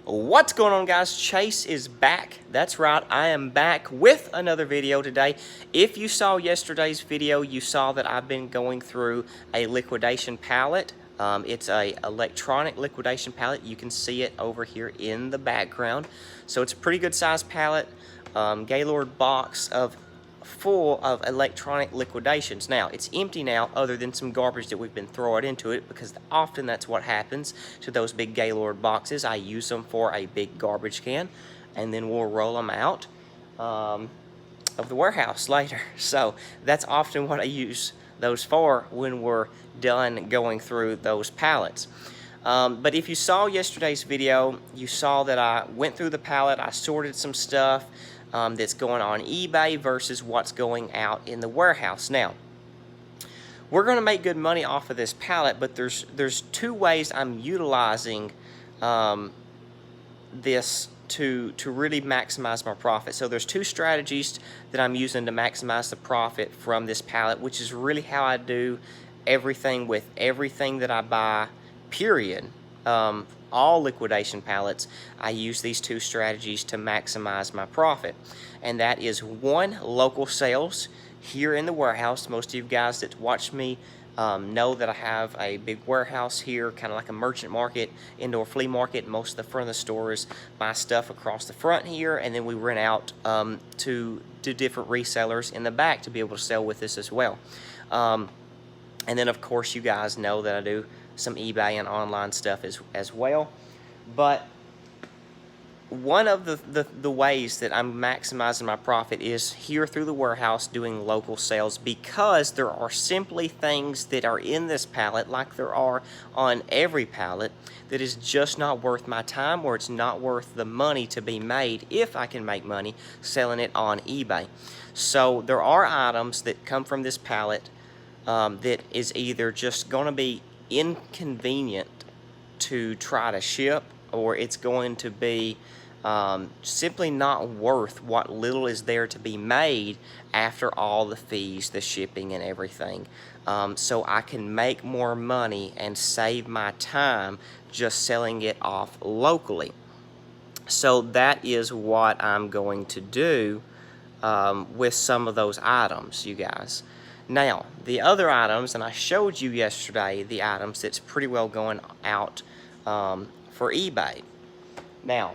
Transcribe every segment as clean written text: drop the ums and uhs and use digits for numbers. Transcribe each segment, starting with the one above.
What's going on, guys? Chase is back. That's right, I am back with another video today. If you saw yesterday's video, you saw that I've been going through a liquidation pallet. It's a electronic liquidation pallet. You can see it over here in the background. So it's a pretty good sized pallet, Gaylord box full of electronic liquidations. Now, it's empty now other than some garbage that we've been throwing into it, because often that's what happens to those big Gaylord boxes. I use them for a big garbage can, and then we'll roll them out of the warehouse later. So that's often what I use those for when we're done going through those pallets. But if you saw yesterday's video, you saw that I went through the pallet, I sorted some stuff that's going on eBay versus what's going out in the warehouse. Now, we're going to make good money off of this pallet, but there's two ways I'm utilizing this to really maximize my profit. So there's two strategies that I'm using to maximize the profit from this pallet, which is really how I do everything with everything that I buy, period. All liquidation pallets, I use these two strategies to maximize my profit. And that is one, local sales here in the warehouse. Most of you guys that watch me know that I have a big warehouse here, kind of like a merchant market, indoor flea market. Most of the front of the stores buy stuff across the front here, and then we rent out to different resellers in the back to be able to sell with this as well. And then, of course, you guys know that I do some eBay and online stuff as well. But one of the ways that I'm maximizing my profit is here through the warehouse doing local sales, because there are simply things that are in this pallet, like there are on every pallet, that is just not worth my time, or it's not worth the money to be made if I can make money selling it on eBay. So there are items that come from this pallet that is either just going to be inconvenient to try to ship, or it's going to be simply not worth what little is there to be made after all the fees, the shipping and everything. So I can make more money and save my time just selling it off locally. So that is what I'm going to do with some of those items, you guys. Now, the other items, and I showed you yesterday the items that's pretty well going out for eBay. Now,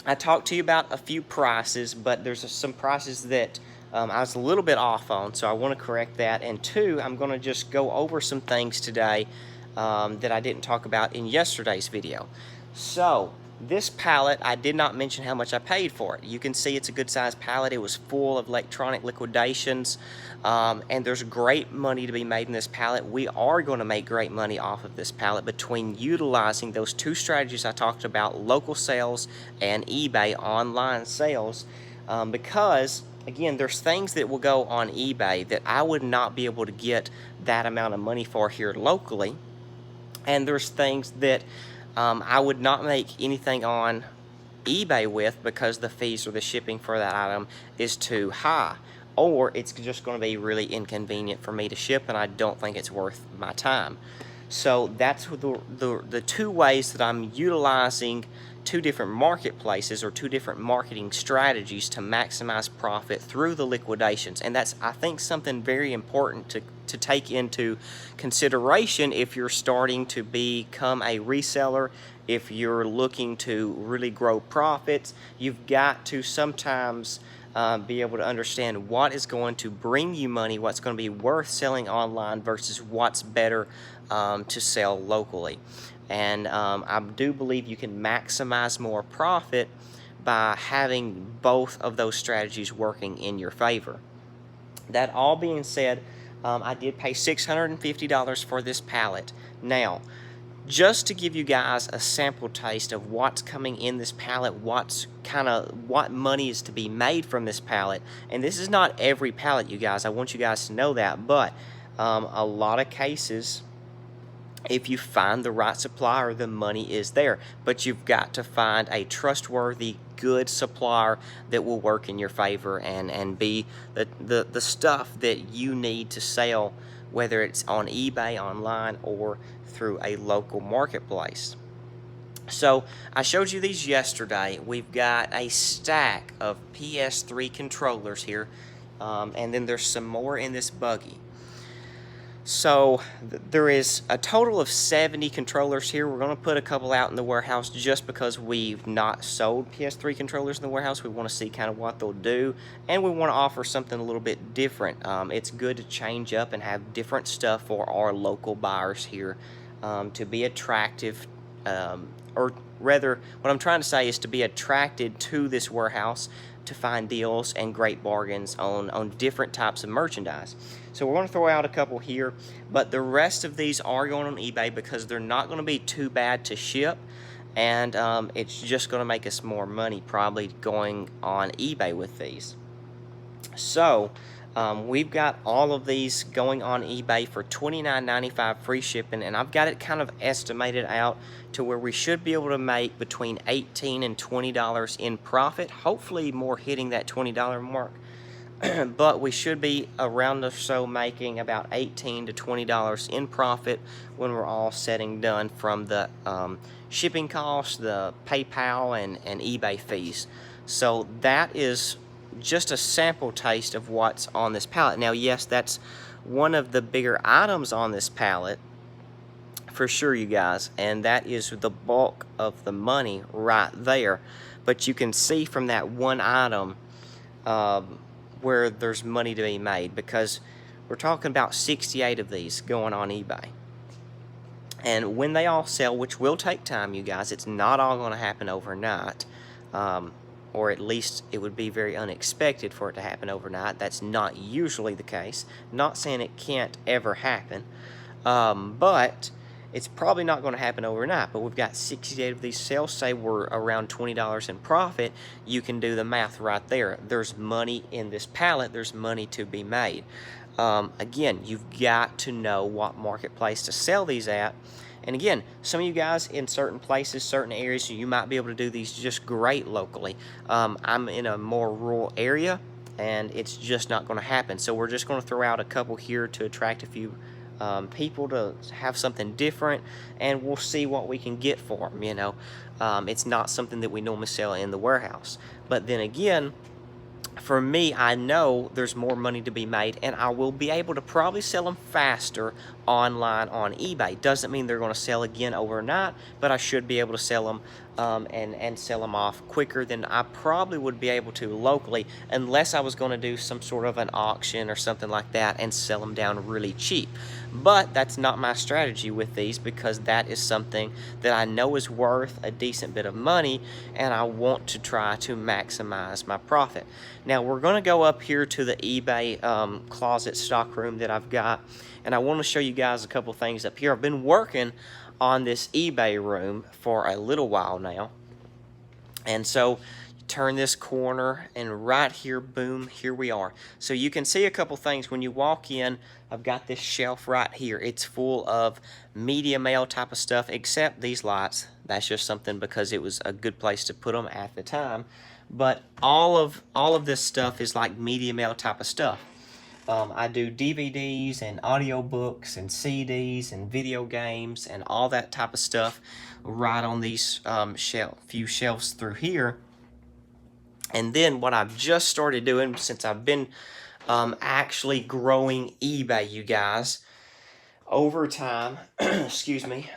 I talked to you about a few prices, but there's some prices that I was a little bit off on, so I want to correct that. And two, I'm going to just go over some things today that I didn't talk about in yesterday's video. So, this pallet, I did not mention how much I paid for it. You can see it's a good sized pallet. It was full of electronic liquidations, and there's great money to be made in this pallet. We are going to make great money off of this pallet between utilizing those two strategies I talked about, local sales and eBay online sales, because again, there's things that will go on eBay that I would not be able to get that amount of money for here locally, and there's things that I would not make anything on eBay with, because the fees or the shipping for that item is too high, or it's just going to be really inconvenient for me to ship, and I don't think it's worth my time. So that's the two ways that I'm utilizing two different marketplaces or two different marketing strategies to maximize profit through the liquidations. And that's, I think, something very important to take into consideration if you're starting to become a reseller. If you're looking to really grow profits, you've got to sometimes be able to understand what is going to bring you money, what's going to be worth selling online versus what's better to sell locally. And I do believe you can maximize more profit by having both of those strategies working in your favor. That all being said, I did pay $650 for this pallet. Now, just to give you guys a sample taste of what's coming in this pallet, what money is to be made from this pallet, and this is not every pallet, you guys, I want you guys to know that, but a lot of cases, if you find the right supplier, the money is there. But you've got to find a trustworthy, good supplier that will work in your favor and be the stuff that you need to sell, whether it's on eBay, online, or through a local marketplace. So I showed you these yesterday. We've got a stack of PS3 controllers here, and then there's some more in this buggy. So there is a total of 70 controllers here. We're going to put a couple out in the warehouse just because we've not sold PS3 controllers in the warehouse. We want to see kind of what they'll do, and we want to offer something a little bit different. It's good to change up and have different stuff for our local buyers here, to be attractive, or rather, what I'm trying to say is to be attracted to this warehouse to find deals and great bargains on different types of merchandise. So we're going to throw out a couple here, but the rest of these are going on eBay because they're not going to be too bad to ship, and it's just going to make us more money probably going on eBay with these. So we've got all of these going on eBay for $29.95 free shipping, and I've got it kind of estimated out to where we should be able to make between $18 and $20 in profit, hopefully more hitting that $20 mark. But we should be around or so making about $18 to $20 in profit when we're all said and done from the shipping costs, the PayPal, and eBay fees. So that is just a sample taste of what's on this pallet. Now, yes, that's one of the bigger items on this pallet for sure, you guys, and that is the bulk of the money right there. But you can see from that one item where there's money to be made, because we're talking about 68 of these going on eBay. And when they all sell, which will take time, you guys, it's not all going to happen overnight, or at least it would be very unexpected for it to happen overnight. That's not usually the case. Not saying it can't ever happen, but it's probably not going to happen overnight. But we've got 68 of these sales. Say we're around $20 in profit. You can do the math right there. There's money in this pallet. There's money to be made. Again, you've got to know what marketplace to sell these at. And again, some of you guys in certain places, certain areas, you might be able to do these just great locally. I'm in a more rural area, and it's just not going to happen. So we're just going to throw out a couple here to attract a few people to have something different, and we'll see what we can get for them. It's not something that we normally sell in the warehouse. But then again, for me, I know there's more money to be made, and I will be able to probably sell them faster online on eBay. Doesn't mean they're going to sell again overnight, but I should be able to sell them and sell them off quicker than I probably would be able to locally, unless I was going to do some sort of an auction or something like that and sell them down really cheap. But that's not my strategy with these, because that is something that I know is worth a decent bit of money, and I want to try to maximize my profit. Now we're going to go up here to the eBay closet stock room that I've got, and I want to show you guys a couple things up here. I've been working on this eBay room for a little while now, and so turn this corner, and right here, boom, here we are. So you can see a couple things when you walk in. I've got this shelf right here. It's full of media mail type of stuff, except these lights. That's just something because it was a good place to put them at the time. But all of this stuff is like media mail type of stuff. I do DVDs and audiobooks and CDs and video games and all that type of stuff right on these few shelves through here. And then what I've just started doing, since I've been actually growing eBay, you guys, over time, excuse me,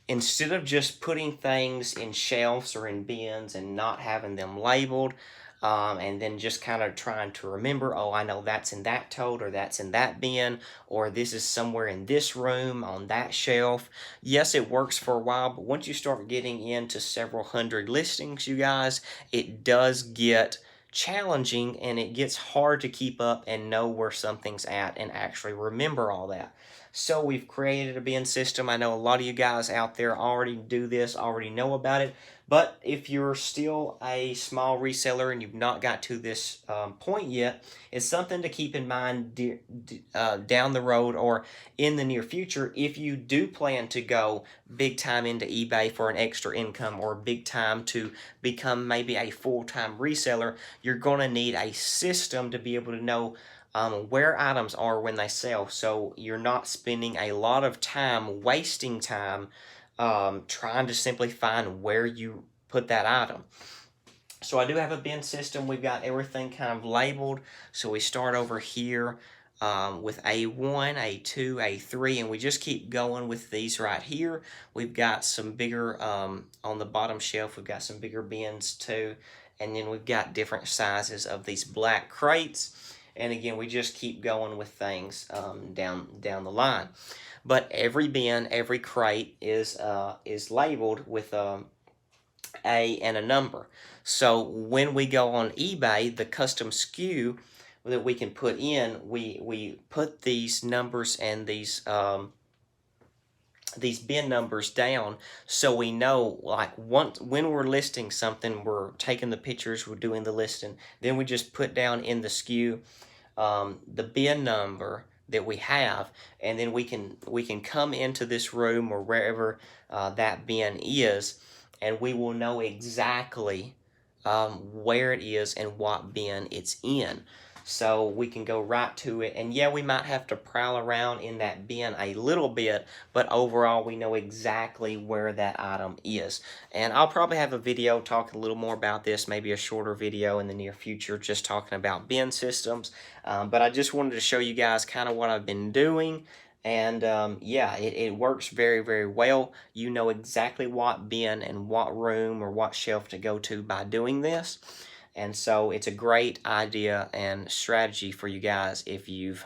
instead of just putting things in shelves or in bins and not having them labeled, and then just kind of trying to remember, oh, I know that's in that tote, or that's in that bin, or this is somewhere in this room on that shelf. Yes, it works for a while, but once you start getting into several hundred listings, you guys, it does get challenging, and it gets hard to keep up and know where something's at and actually remember all that. So we've created a bin system. I know a lot of you guys out there already do this, already know about it. But if you're still a small reseller and you've not got to this point yet, it's something to keep in mind down the road or in the near future. If you do plan to go big time into eBay for an extra income, or big time to become maybe a full-time reseller, you're going to need a system to be able to know where items are when they sell, so you're not spending a lot of time wasting time trying to simply find where you put that item. So I do have a bin system. We've got everything kind of labeled. So we start over here with A1, A2, A3, and we just keep going with these right here. We've got some bigger, on the bottom shelf, we've got some bigger bins too. And then we've got different sizes of these black crates. And again, we just keep going with things down the line. But every bin, every crate is labeled with a and a number. So when we go on eBay, the custom SKU that we can put in, we put these numbers and these bin numbers down, so we know, like, once when we're listing something, we're taking the pictures, we're doing the listing, then we just put down in the SKU the bin number that we have, and then we can come into this room or wherever that bin is, and we will know exactly where it is and what bin it's in. So we can go right to it, and yeah, we might have to prowl around in that bin a little bit, but overall we know exactly where that item is. And I'll probably have a video talking a little more about this, maybe a shorter video in the near future, just talking about bin systems. But I just wanted to show you guys kind of what I've been doing. And yeah, it works very, very well. You know exactly what bin and what room or what shelf to go to by doing this. And so it's a great idea and strategy for you guys if you've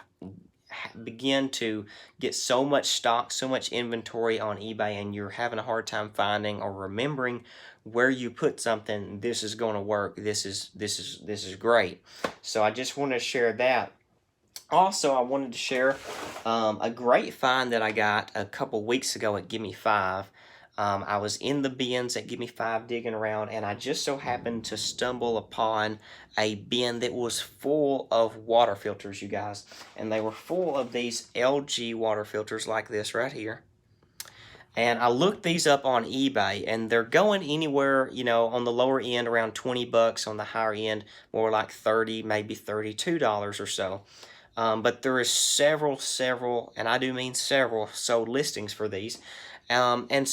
begin to get so much stock, so much inventory on eBay, and you're having a hard time finding or remembering where you put something. This is going to work. This is great. So I just want to share that. Also, I wanted to share a great find that I got a couple weeks ago at Gimme 5. I was in the bins at Gimme 5 digging around, and I just so happened to stumble upon a bin that was full of water filters, you guys. And they were full of these LG water filters like this right here. And I looked these up on eBay, and they're going anywhere, you know, on the lower end around 20 bucks, on the higher end more like 30, maybe $32 or so. But there is several, and I do mean several, sold listings for these. And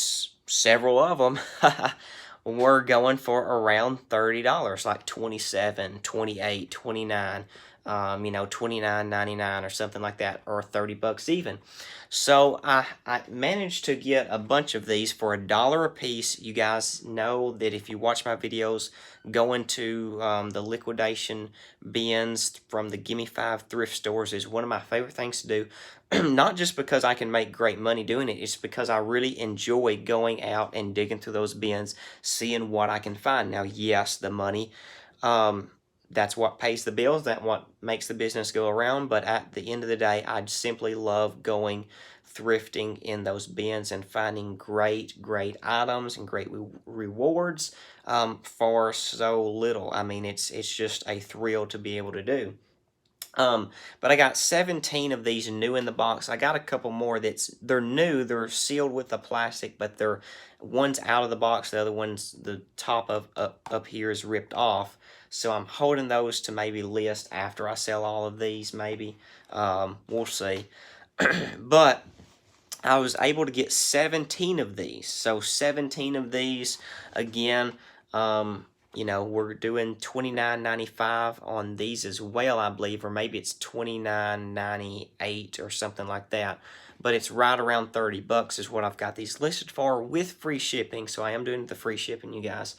several of them were going for around $30, like 27, 28, 29, you know, 29.99 or something like that, or 30 bucks even. So I managed to get a bunch of these for $1 a piece. You guys know that if you watch my videos, going to the liquidation bins from the Gimme 5 thrift stores is one of my favorite things to do. Not just because I can make great money doing it, it's because I really enjoy going out and digging through those bins, seeing what I can find. Now, yes, the money, that's what pays the bills, that's what makes the business go around, but at the end of the day, I simply love going thrifting in those bins and finding great items and great rewards for so little. I mean, it's just a thrill to be able to do. But I got 17 of these new in the box. I got a couple more they're new, they're sealed with the plastic, but they're one's out of the box, the other one's the top of up here is ripped off. So I'm holding those to maybe list after I sell all of these, maybe. We'll see. But I was able to get 17 of these. So 17 of these, again, you know, we're doing $29.95 on these as well, I believe, or maybe it's $29.98 or something like that. But it's right around 30 bucks is what I've got these listed for with free shipping. So I am doing the free shipping, you guys.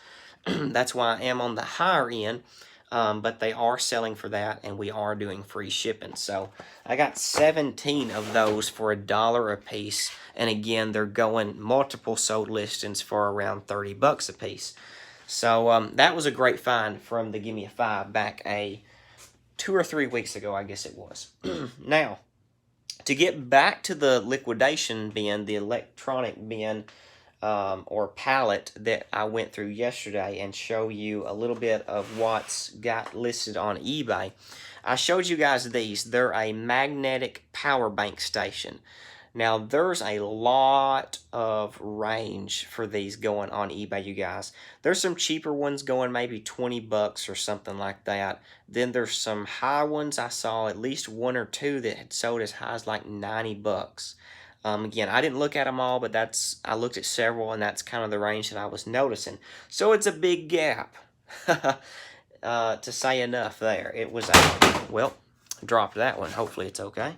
That's why I am on the higher end. But they are selling for that, and we are doing free shipping. So I got 17 of those for $1 a piece, and again, they're going multiple sold listings for around 30 bucks a piece. So that was a great find from the Gimme 5 back 2 or 3 weeks ago, I guess it was. Now, to get back to the liquidation bin, the electronic bin, or pallet that I went through yesterday, and show you a little bit of what's got listed on eBay. I showed you guys these. They're a magnetic power bank station. Now, there's a lot of range for these going on eBay, you guys. There's some cheaper ones going maybe 20 bucks or something like that. Then there's some high ones. I saw at least 1 or 2 that had sold as high as like 90 bucks. Again, I didn't look at them all, but I looked at several, and that's kind of the range that I was noticing. So it's a big gap, to say enough there. It was out. Well, dropped that one. Hopefully it's okay.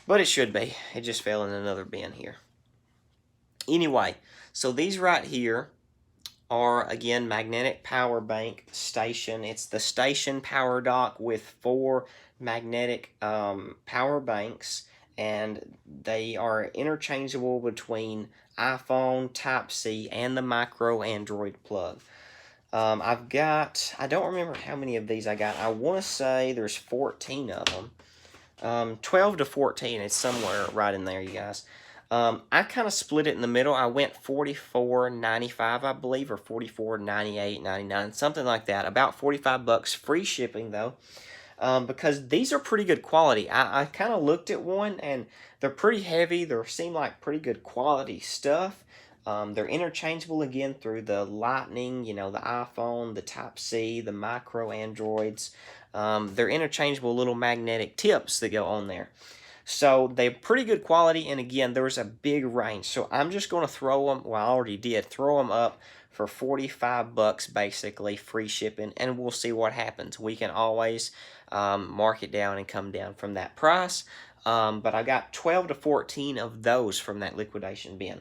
But it should be. It just fell in another bin here. Anyway, so these right here are, again, magnetic power bank station. It's the station power dock with 4 magnetic power banks, and they are interchangeable between iPhone, Type-C, and the micro Android plug. I don't remember how many of these I got. I want to say there's 14 of them. 12 to 14, it's somewhere right in there, you guys. I kind of split it in the middle. I went $44.95, I believe, or $44.98, $99, something like that. About $45, free shipping though, because these are pretty good quality. I kind of looked at one, and they're pretty heavy. They seem like pretty good quality stuff. They're interchangeable again through the Lightning, the iPhone, the Type-C, the micro Androids. They're interchangeable little magnetic tips that go on there. So they're pretty good quality, and again, there's a big range. So I'm just going to throw them, well, I already did, throw them up for $45 basically, free shipping, and we'll see what happens. We can always mark it down and come down from that price. But I got 12 to 14 of those from that liquidation bin.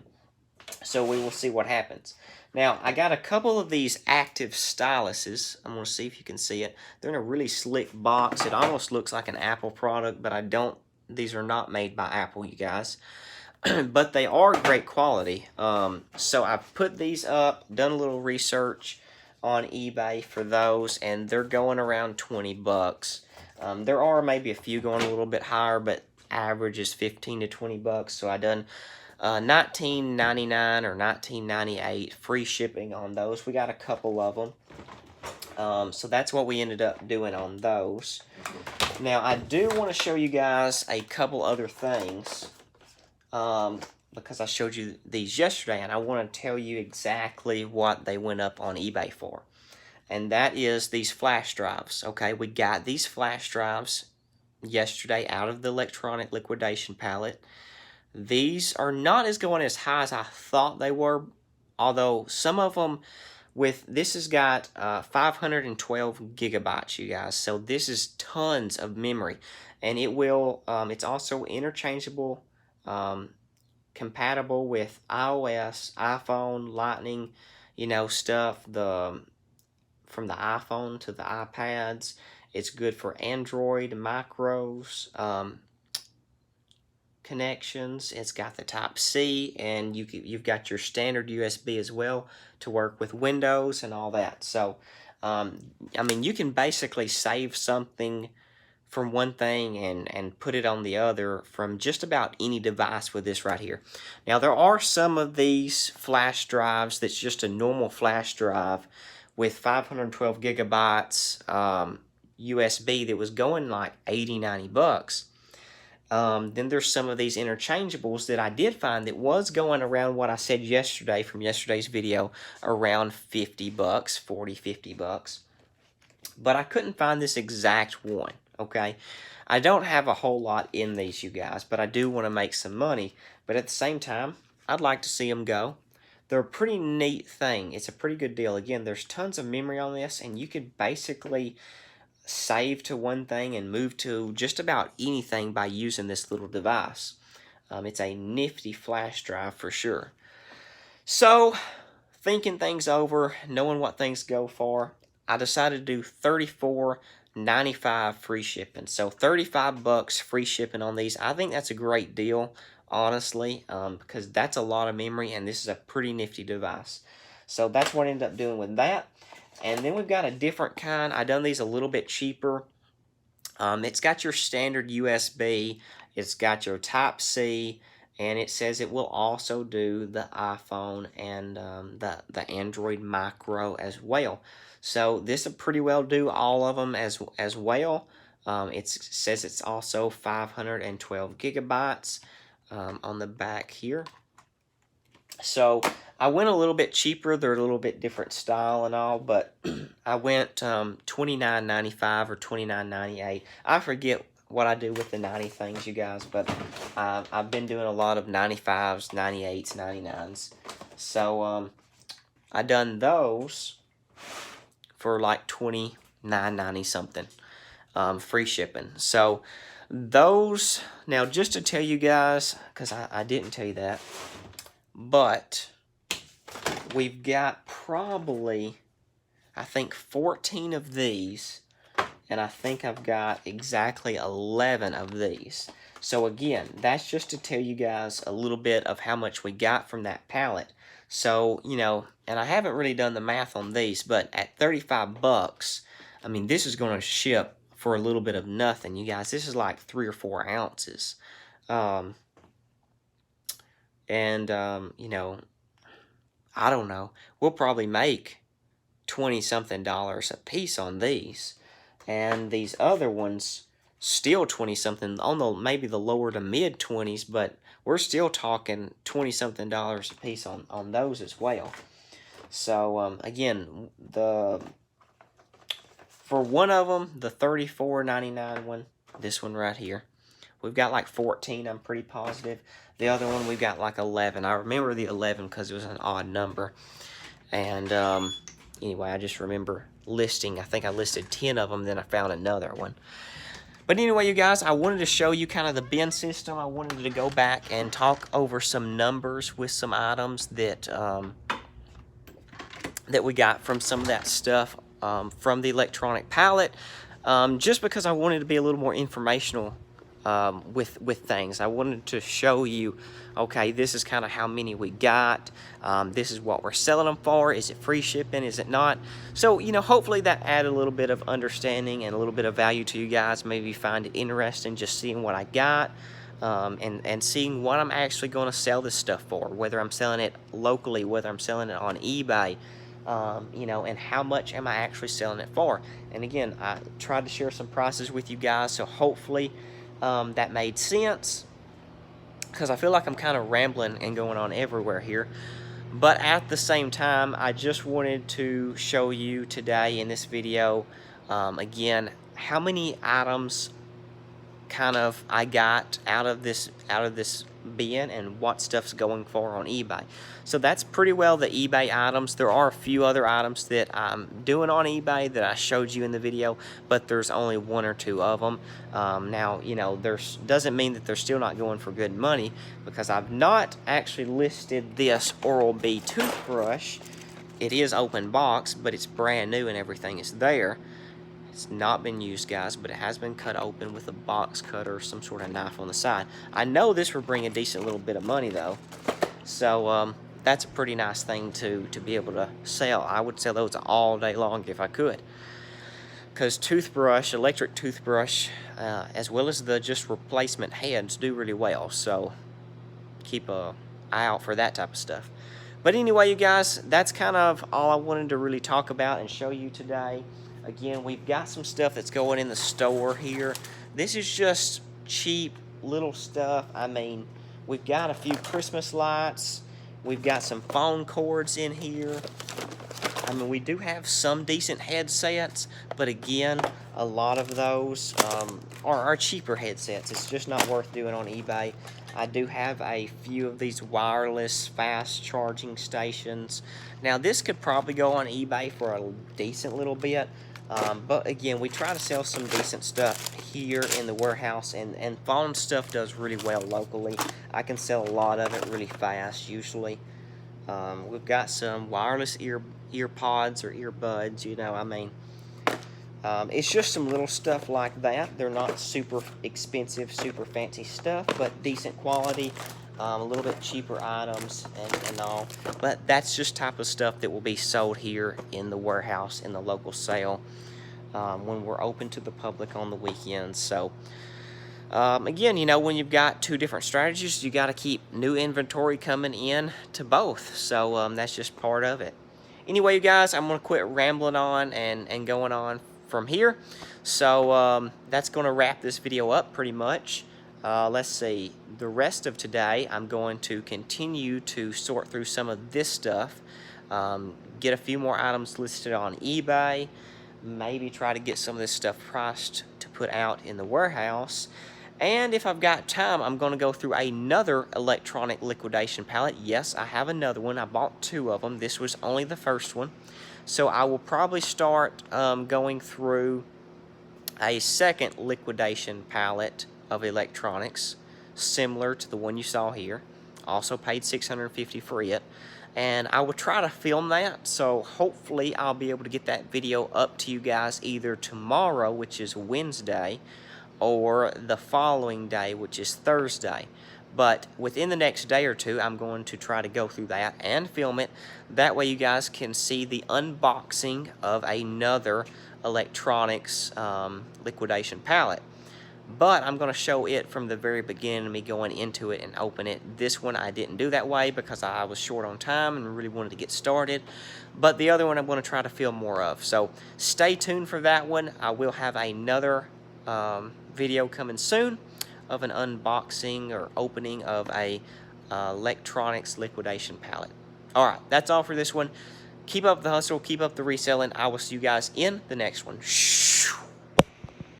So we will see what happens. Now, I got a couple of these active styluses. I'm going to see if you can see it. They're in a really slick box. It almost looks like an Apple product, but these are not made by Apple, you guys. But they are great quality. So I put these up, done a little research on eBay for those, and they're going around 20 bucks. There are maybe a few going a little bit higher, but average is 15 to 20 bucks. So I done $19.99 or $19.98 free shipping on those. We got a couple of them. So that's what we ended up doing on those. Now, I do want to show you guys a couple other things, because I showed you these yesterday, and I want to tell you exactly what they went up on eBay for. And that is these flash drives. Okay, we got these flash drives yesterday out of the electronic liquidation pallet. These are not going as high as I thought they were, although some of them this has got 512 gigabytes, you guys. So this is tons of memory, and it's also interchangeable, compatible with iOS, iPhone, Lightning, stuff. From the iPhone to the iPads. It's good for Android macros, connections. It's got the Type-C, and you've got your standard USB as well to work with Windows and all that. So, I mean, you can basically save something from one thing and put it on the other from just about any device with this right here. Now, there are some of these flash drives that's just a normal flash drive with 512 gigabytes USB that was going like 80, 90 bucks. Then there's some of these interchangeables that I did find that was going around what I said yesterday from yesterday's video, around 50 bucks, 40, 50 bucks. But I couldn't find this exact one, okay? I don't have a whole lot in these, you guys, but I do want to make some money. But at the same time, I'd like to see them go. They're a pretty neat thing. It's a pretty good deal. Again, there's tons of memory on this, and you could basically save to one thing and move to just about anything by using this little device. It's a nifty flash drive for sure. So, thinking things over, knowing what things go for, I decided to do $34.95 free shipping. So 35 bucks free shipping on these. I think that's a great deal, honestly, because that's a lot of memory, and this is a pretty nifty device. So that's what I ended up doing with that. And then we've got a different kind. I done these a little bit cheaper. It's got your standard USB. It's got your Type-C, and it says it will also do the iPhone and the Android Micro as well. So this will pretty well do all of them as well. It says it's also 512 gigabytes on the back here. So I went a little bit cheaper. They're a little bit different style and all, but I went $29.95 or $29.98. I forget what I do with the 90 things, you guys, but I've been doing a lot of 95s, 98s, 99s. So I done those for like $29.90 something, free shipping. So those, now just to tell you guys, because I didn't tell you that, but we've got probably, I think, 14 of these, and I think I've got exactly 11 of these. So again, that's just to tell you guys a little bit of how much we got from that pallet. So, you know, and I haven't really done the math on these, but at 35 bucks, I mean, this is going to ship for a little bit of nothing, you guys. This is like 3 or 4 ounces. You know, I don't know. We'll probably make $20-something a piece on these. And these other ones, still 20-something, on the maybe the lower to mid-20s, but we're still talking $20-something a piece on those as well. So, again, for one of them, the $34.99 one, this one right here, we've got like 14, I'm pretty positive. The other one, we've got like 11. I remember the 11 because it was an odd number. And anyway, I just remember listing, I think I listed 10 of them, then I found another one. But anyway, you guys, I wanted to show you kind of the bin system. I wanted to go back and talk over some numbers with some items that that we got from some of that stuff from the electronic pallet, just because I wanted to be a little more informational with things. I wanted to show you, okay, this is kind of how many we got. This is what we're selling them for. Is it free shipping? Is it not? So, you know, hopefully that added a little bit of understanding and a little bit of value to you guys. Maybe you find it interesting just seeing what I got. And seeing what I'm actually going to sell this stuff for, whether I'm selling it locally, whether I'm selling it on eBay, you know, and how much am I actually selling it for. And again, I tried to share some prices with you guys, so hopefully that made sense, because I feel like I'm kind of rambling and going on everywhere here. But at the same time, I just wanted to show you today in this video, again, how many items kind of I got out of this bin and what stuff's going for on eBay. So that's pretty well the eBay items. There are a few other items that I'm doing on eBay that I showed you in the video, but there's only 1 or 2 of them. Now, you know, doesn't mean that they're still not going for good money, because I've not actually listed this Oral-B toothbrush. It is open box, but it's brand new and everything is there. It's not been used, guys, but it has been cut open with a box cutter or some sort of knife on the side. I know this will bring a decent little bit of money, though. So that's a pretty nice thing to be able to sell. I would sell those all day long if I could. Because electric toothbrush, as well as the just replacement heads, do really well. So keep an eye out for that type of stuff. But anyway, you guys, that's kind of all I wanted to really talk about and show you today. Again, we've got some stuff that's going in the store here. This is just cheap little stuff. I mean, we've got a few Christmas lights. We've got some phone cords in here. I mean, we do have some decent headsets, but again, a lot of those are cheaper headsets. It's just not worth doing on eBay. I do have a few of these wireless fast charging stations. Now, this could probably go on eBay for a decent little bit. But again, we try to sell some decent stuff here in the warehouse, and phone stuff does really well locally. I can sell a lot of it really fast usually. We've got some wireless ear pods or earbuds, you know, I mean, it's just some little stuff like that. They're not super expensive, super fancy stuff, but decent quality, a little bit cheaper items and all. But that's just type of stuff that will be sold here in the warehouse in the local sale when we're open to the public on the weekends. So again, you know, when you've got 2 different strategies, you got to keep new inventory coming in to both. So that's just part of it. Anyway, you guys, I'm going to quit rambling on and going on from here. So that's going to wrap this video up pretty much. Let's see, the rest of today I'm going to continue to sort through some of this stuff, get a few more items listed on eBay, maybe try to get some of this stuff priced to put out in the warehouse. And if I've got time, I'm going to go through another electronic liquidation pallet. Yes, I have another one. I bought 2 of them. This was only the first one. So I will probably start going through a second liquidation pallet of electronics, similar to the one you saw here. Also paid $650 for it. And I will try to film that, so hopefully I'll be able to get that video up to you guys either tomorrow, which is Wednesday, or the following day, which is Thursday. But within the next day or two, I'm going to try to go through that and film it. That way you guys can see the unboxing of another electronics liquidation pallet. But I'm going to show it from the very beginning, me going into it and open it. This one I didn't do that way because I was short on time and really wanted to get started. But the other one I'm going to try to film more of. So stay tuned for that one. I will have another video coming soon of an unboxing or opening of a electronics liquidation pallet. Alright, that's all for this one. Keep up the hustle, keep up the reselling. I will see you guys in the next one. Shh.